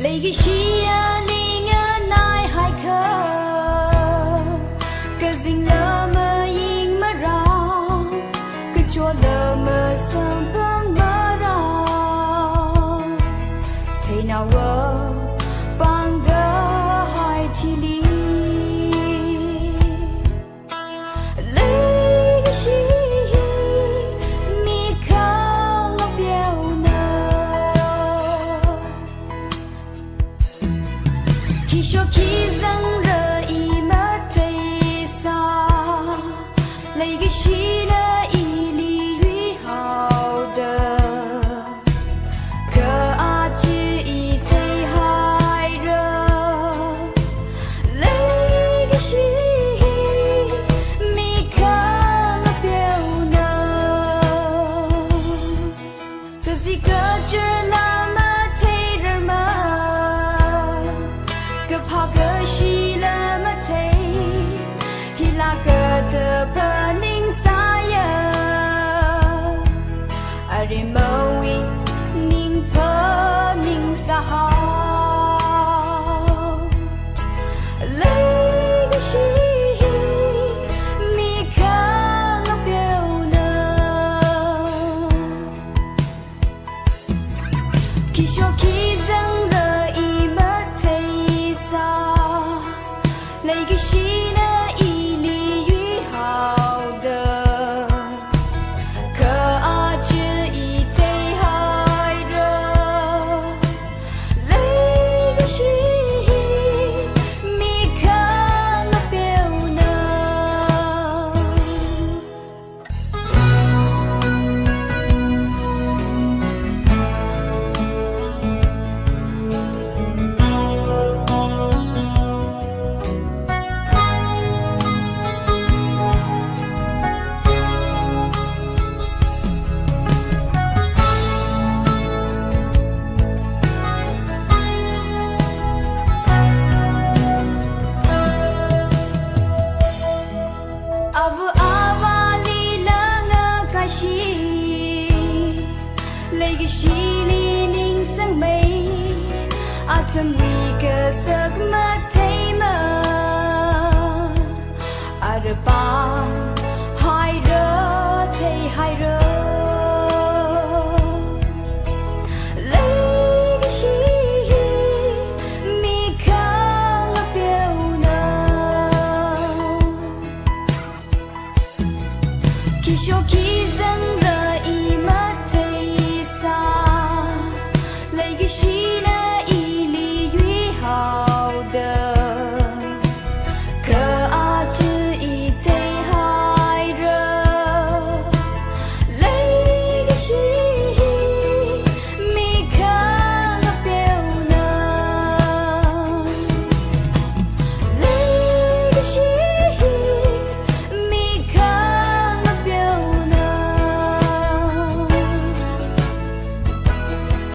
雷个西呀林啊奈海克，个人了么因么让，个做了么生本么让，忒那我帮个海体里。说起人热一么对啥，那个是了一粒雨好的，可阿吉一对海热，那个是米看了表呢，可是个这那么对人嘛。个怕个西了么忒，希拉个的不宁啥呀？阿人么为宁不宁啥好？那个西米看了表呢？其实其人热一么忒。那个是了一粒雨好的，可阿吉一对海热，那个是米看了表呢。那个西里宁生美，阿曾为个什么太么？阿热巴海热太海热，那个西米看了表呢，其实其人热。